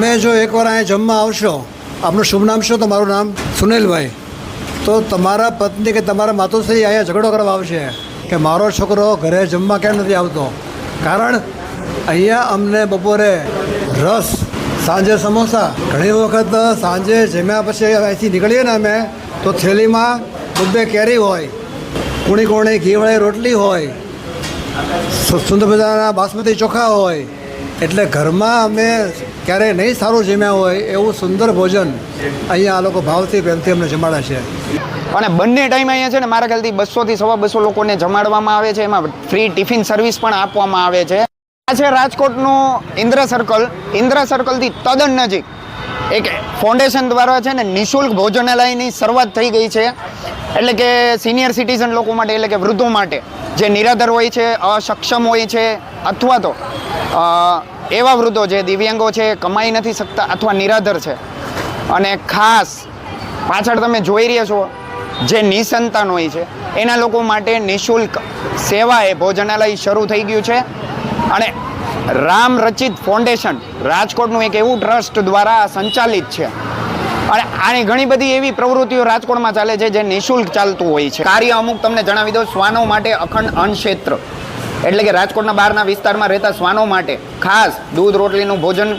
તમે જો એકવાર અહીંયા જમવા આવશો, આપનું શુભ નામ શું? તમારું નામ? સુનિલભાઈ. તો તમારા પત્ની કે તમારા માતુશ્રી અહીંયા ઝઘડો કરવા આવશે કે મારો છોકરો ઘરે જમવા કેમ નથી આવતો. કારણ અહીંયા અમને બપોરે રસ, સાંજે સમોસા. ઘણી વખત સાંજે જમ્યા પછી અહીંથી નીકળીએ ને અમે તો થેલીમાં બબ્બે કેરી હોય, કૂણી કૂણી ઘીવાળી રોટલી હોય, સુંદર મજાના બાસમતી ચોખા હોય. એટલે ઘરમાં અમે ક્યારેય નહીં સારું જમ્યા હોય એવું સુંદર ભોજન અહીંયા આ લોકો ભાવથી પ્રેમથી અમને જમાડે છે. અને બંને ટાઈમ અહીંયા છે ને મારા ખ્યાલથી 200 થી 250 લોકોને જમાડવામાં આવે છે. એમાં ફ્રી ટિફિન સર્વિસ પણ આપવામાં આવે છે. આ છે રાજકોટનું ઇન્દ્ર સર્કલ. ઇન્દ્ર સર્કલથી તદ્દન નજીક એક ફાઉન્ડેશન દ્વારા છે ને નિઃશુલ્ક ભોજનાલયની શરૂઆત થઈ ગઈ છે. એટલે કે સિનિયર સિટીઝન લોકો માટે, એટલે કે વૃદ્ધો માટે, જે નિરાધાર હોય છે, અસક્ષમ હોય છે, અથવા તો એવા વૃદ્ધો જે દિવ્યાંગો છે, કમાઈ નથી શકતા અથવા નિરાધાર છે. અને ખાસ પાછળ તમે જોઈ રહ્યા છો જે નિસંતાન હોય છે એના લોકો માટે નિઃશુલ્ક સેવા એ ભોજનાલય શરૂ થઈ ગયું છે. અને રામ રચિત ફાઉન્ડેશન રાજકોટનું એક એવું ટ્રસ્ટ દ્વારા સંચાલિત છે. અને આની ઘણી બધી એવી પ્રવૃત્તિઓ રાજકોટમાં ચાલે છે જે નિઃશુલ્ક ચાલતું હોય છે. કાર્ય અમુક તમને જણાવી દઉં. શ્વાનો માટે અખંડ અન્ન ક્ષેત્ર, એટલે કે રાજકોટના બહારના વિસ્તારમાં રહેતા શ્વાનો માટે ખાસ દૂધ રોટલીનું ભોજન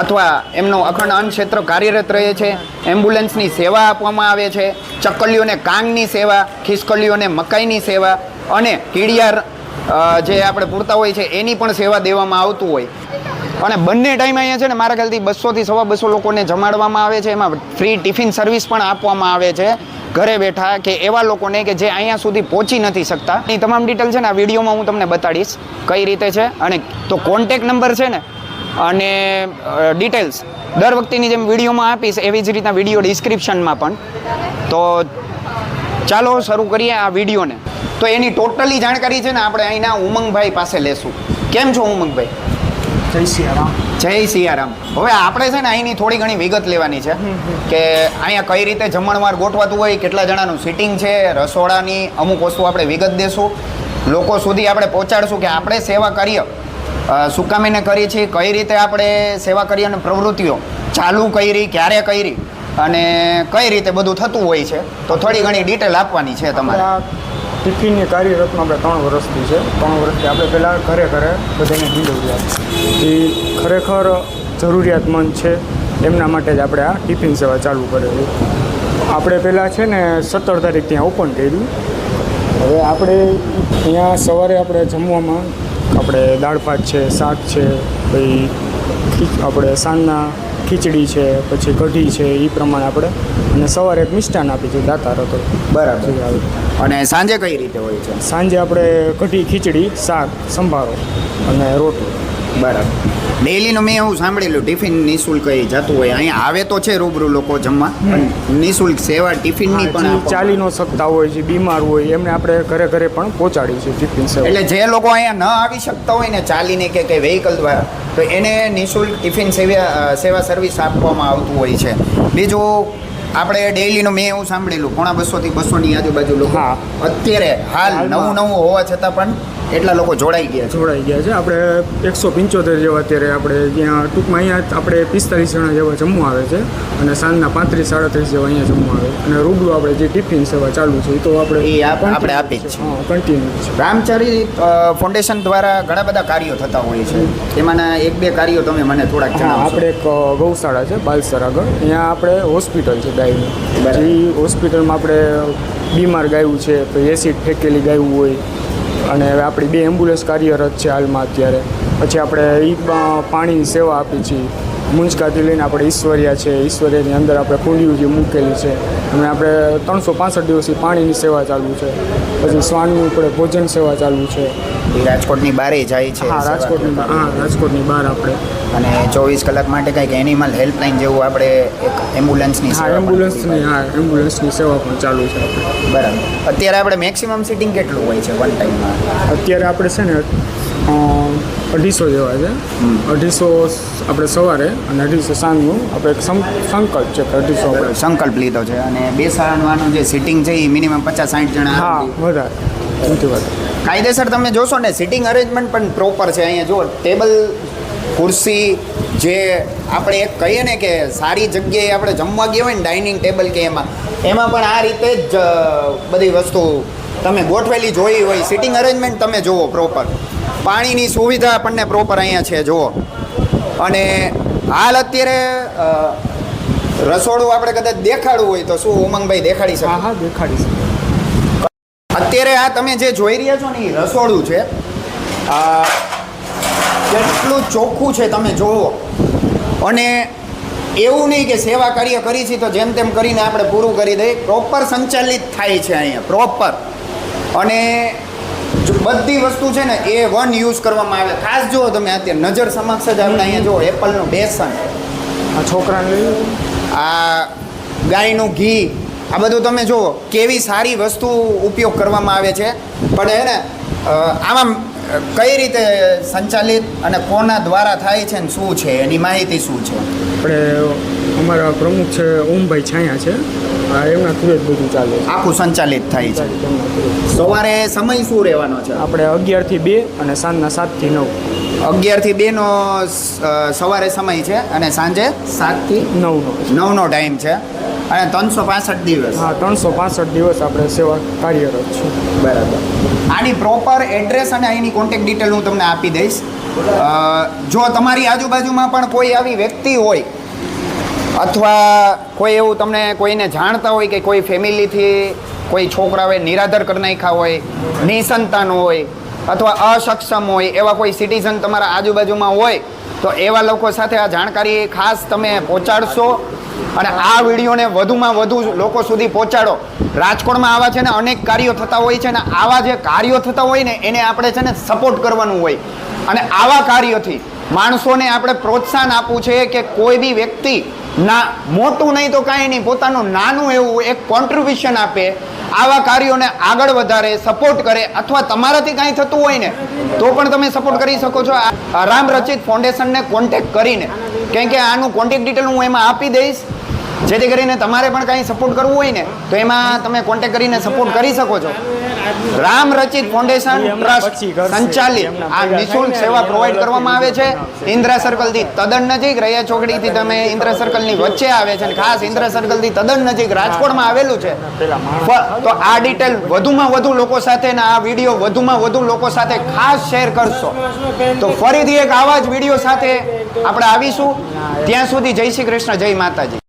અથવા એમનો અખંડ અન્ન ક્ષેત્ર કાર્યરત રહે છે. એમ્બ્યુલન્સની સેવા આપવામાં આવે છે. ચક્કલીઓને કાંગની સેવા, ખિસકલીઓને મકાઈની સેવા અને કીડિયાર જે આપણે પૂરતા હોય છે એની પણ સેવા દેવામાં આવતું હોય. અને બંને ટાઈમ અહીંયા છે ને મારા ખ્યાલથી 200 થી 250 લોકોને જમાડવામાં આવે છે. એમાં ફ્રી ટિફિન સર્વિસ પણ આપવામાં આવે છે ઘરે બેઠા કે એવા લોકોને કે જે અહીંયા સુધી પહોંચી નથી શકતા. એ તમામ ડિટેલ છે ને આ વિડીયોમાં હું તમને બતાડીશ કઈ રીતે છે. અને તો કોન્ટેક નંબર છે ને અને ડિટેલ્સ દર વખતેની જેમ વિડીયોમાં આપીશ એવી જ રીતના વિડીયો ડિસ્ક્રિપ્શનમાં પણ. તો ચાલો શરૂ કરીએ આ વિડીયોને. તો એની ટોટલી જાણકારી છે ને આપણે અહીંના ઉમંગભાઈ પાસે લેશું. કેમ છો ઉમંગભાઈ? જય સિયારામ. જય સિયારામ. હવે આપણે છે ને અહીંની થોડી ઘણી વિગત લેવાની છે કે અહીંયા કઈ રીતે જમણવાર ગોઠવાતું હોય, કેટલા જણાનું સિટિંગ છે, રસોડાની અમુક વસ્તુ આપણે વિગત દેશું, લોકો સુધી આપણે પહોંચાડશું કે આપણે સેવા કરીએ શું કામ એને કરીએ છીએ, કઈ રીતે આપણે સેવા કરીએ અને પ્રવૃત્તિઓ ચાલુ કરી, ક્યારે કરી અને કઈ રીતે બધું થતું હોય છે. તો થોડી ઘણી ડિટેલ આપવાની છે તમારે. ટિફિનની કાર્યરતમાં આપણે 3 વર્ષથી છે. 3 વર્ષથી આપણે પહેલાં ઘરે બધાને ડિલિવરી આપી. જે ખરેખર જરૂરિયાતમંદ છે એમના માટે જ આપણે આ ટિફિન સેવા ચાલુ કરેલી. આપણે પહેલાં છે ને 17 તારીખ ત્યાં ઓપન કર્યું. હવે આપણે અહીંયા સવારે આપણે જમવામાં આપણે દાળ ભાત છે, શાક છે, પછી આપણે સાંજના ખીચડી છે, પછી કઢી છે, એ પ્રમાણે આપણે અને સવારે એક મિષ્ટાન આપી છે દાતાર હતો. બરાબર. અને સાંજે કઈ રીતે હોય છે? સાંજે આપણે કઢી, ખીચડી, શાક, સંભારો અને રોટલી. બરાબર. ડેલીનું મેં એવું સાંભળેલું ટિફિન નિઃશુલ્ક જતું હોય. અહીંયા આવે તો છે રૂબરૂ લોકો જમવા, નિઃશુલ્ક સેવા ટિફિનની પણ ચાલી ન શકતા હોય છે, બીમાર હોય, એમને આપણે ઘરે પણ પહોંચાડી છે ટિફિન સેવા. એટલે જે લોકો અહીંયા ન આવી શકતા હોય ને ચાલીને કે કંઈ વ્હીકલ દ્વારા, તો એને નિઃશુલ્ક ટિફિન સેવા સર્વિસ આપવામાં આવતું હોય છે. બીજું આપણે ડેઈલીનું મેં એવું સાંભળેલું 150 થી 200ની આજુબાજુ લોકો અત્યારે હાલ નવું હોવા છતાં પણ એટલા લોકો જોડાઈ ગયા છે. આપણે 175 જેવા અત્યારે આપણે ત્યાં ટૂંકમાં અહીંયા આપણે 45 જણા જેવા જમવા આવે છે અને સાંજના 35-37 જેવા અહીંયા જમવા આવે. અને રૂબરૂ આપણે જે ટિફિન સેવા ચાલુ છે એ તો આપણે આપી જ છે. કન્ટિન્યુ છે. રામચારી ફાઉન્ડેશન દ્વારા ઘણા બધા કાર્યો થતા હોય છે. એમાંના 1-2 કાર્યો તમે મને થોડાક જણાવો. આપણે એક ગૌશાળા છે બાલસર આગળ, અહીંયા આપણે હોસ્પિટલ છે ગાયની. જે હોસ્પિટલમાં આપણે બીમાર ગાયું છે, પછી એસિડ ફેંકેલી ગાયું હોય, અને હવે આપણી 2 એમ્બ્યુલન્સ કાર્યરત છે હાલમાં અત્યારે. પછી આપણે પાણીની સેવા આપી છીએ. મુંજકાથી લઈને આપણે ઈશ્વરિયા છે, ઈશ્વરિયાની અંદર આપણે કુંડીઓ જે મૂકેલી છે, અને આપણે 365 દિવસથી પાણીની સેવા ચાલુ છે. પછી શ્વાનની ઉપર ભોજન સેવા ચાલુ છે. રાજકોટની બહારે જાય છે? રાજકોટની બહાર આપણે. અને 24 કલાક માટે કંઈક એનિમલ હેલ્પલાઇન જેવું આપણે એક એમ્બ્યુલન્સની એમ્બ્યુલન્સની સેવા પણ ચાલુ છે આપણે. બરાબર. અત્યારે આપણે મેક્સિમમ સિટિંગ કેટલું હોય છે વન ટાઈમમાં? અત્યારે આપણે છે ને 250 જેવા છે. 250 આપણે સવારે અને 250 સાંજનું આપણે એક સંકલ્પ છે કે 250 આપણે સંકલ્પ લીધો છે. અને બેસાડવાનું જે સિટિંગ છે એ મિનિમમ 50-60 જણા. વધારે કાયદેસર તમે જોશો ને સિટિંગ અરેન્જમેન્ટ પણ પ્રોપર છે. અહીંયા જુઓ ટેબલ, ખુરશી, જે આપણે એક કહીએ ને કે સારી જગ્યાએ આપણે જમવા ગયા હોય ને ડાઇનિંગ ટેબલ કે એમાં પણ આ રીતે જ બધી વસ્તુ તમે ગોઠવેલી જોઈ હોય. સિટિંગ અરેન્જમેન્ટ તમે જુઓ પ્રોપર, પાણીની સુવિધા આપણને પ્રોપર અહીંયા છે જુઓ. અને હાલ અત્યારે રસોડું આપણે કદાચ દેખાડવું હોય તો શું ઉમંગભાઈ દેખાડી શકે? હા દેખાડી શકે. અત્યારે આ તમે જે જોઈ રહ્યા છો ને એ રસોડું છે. કેટલું ચોખ્ખું છે તમે જુઓ. અને એવું નહીં કે સેવા કાર્ય કરી છે તો જેમ તેમ કરીને આપણે પૂરું કરી દઈએ. પ્રોપર સંચાલિત થાય છે અહીંયા પ્રોપર. અને બધી વસ્તુ છે ને એ વન યુઝ કરવામાં આવે. ખાસ જુઓ તમે અત્યારે નજર સમક્ષ જ આપણે અહીંયા જુઓ એપલનું બેસન, આ છોકરાને લઈ આ ગાયનું ઘી, આ બધું તમે જુઓ કેવી સારી વસ્તુ ઉપયોગ કરવામાં આવે છે. પણ હે ને આમાં કઈ રીતે સંચાલિત અને કોના દ્વારા થાય છે ને શું છે એની માહિતી શું છે? આપણે અમારા પ્રમુખ છે ઓમભાઈ છાયા છે, એમના થ્રુ જ બધું ચાલે છે. આખું સંચાલિત થાય છે. તેમના through. સવારે સમય શું રહેવાનો છે? આપણે 11 થી 2 અને સાંજના 7 થી 9. 11 થી 2 નો સવારે સમય છે અને સાંજે 7 થી 9 નો ટાઈમ છે. અને 365 દિવસ. હા 365 દિવસ આપણે સેવા કાર્યરત છે. બરાબર. આની પ્રોપર એડ્રેસ અને અહીંની કોન્ટેક્ટ ડિટેલ હું તમને આપી દઈશ. જો તમારી આજુબાજુમાં પણ કોઈ આવી વ્યક્તિ હોય અથવા કોઈ એવું તમને કોઈને જાણતા હોય કે કોઈ ફેમિલીથી કોઈ છોકરાઓએ નિરાધાર કરી નાખ્યા હોય, નિસંતાન હોય અથવા અસક્ષમ હોય, એવા કોઈ સિટીઝન તમારા આજુબાજુમાં હોય તો એવા લોકો સાથે આ જાણકારી ખાસ તમે પહોંચાડશો. અને આ વિડીયોને વધુમાં વધુ લોકો સુધી પહોંચાડો. રાજકોટમાં આવા છે ને અનેક કાર્યો થતા હોય છે ને આવા જે કાર્યો થતા હોય ને એને આપણે છે ને સપોર્ટ કરવાનું હોય. અને આવા કાર્યોથી માણસોને આપણે પ્રોત્સાહન આપવું છે કે કોઈ બી વ્યક્તિ ના મોટું નહીં તો કાંઈ નહીં, પોતાનું નાનું એવું એક કોન્ટ્રીબ્યુશન આપે, આવા કાર્યોને આગળ વધારે, સપોર્ટ કરે. અથવા તમારાથી કાંઈ થતું હોય ને તો પણ તમે સપોર્ટ કરી શકો છો રામ રચિત ફાઉન્ડેશનને કોન્ટેક્ટ કરીને. કેમ કે આનું કોન્ટેક્ટ ડિટેલ હું એમાં આપી દઈશ, જેથી કરીને તમારે પણ કાંઈ સપોર્ટ કરવું હોય ને તો એમાં તમે કોન્ટેક્ટ કરીને સપોર્ટ કરી શકો છો. રામ રચિત ફાઉન્ડેશન ટ્રસ્ટ સંચાલિત આ નિઃશુલ્ક સેવા પ્રોવાઈડ કરવામાં આવે છે. ઇન્દ્રા સર્કલથી તદ્દન નજીક, રૈયા ચોકડીથી તમે ઇન્દ્રા સર્કલની વચ્ચે આવે છે અને ખાસ ઇન્દ્રા સર્કલથી તદ્દન નજીક રાજકોટમાં આવેલું છે. તો આ ડિટેલ વધુમાં વધુ લોકો સાથે ને આ વિડીયો વધુમાં વધુ લોકો સાથે ખાસ શેર કરશો. તો ફરીથી એક આવા જ વિડીયો સાથે આપણે આવીશું. ત્યાં સુધી જય શ્રી કૃષ્ણ, જય માતાજી.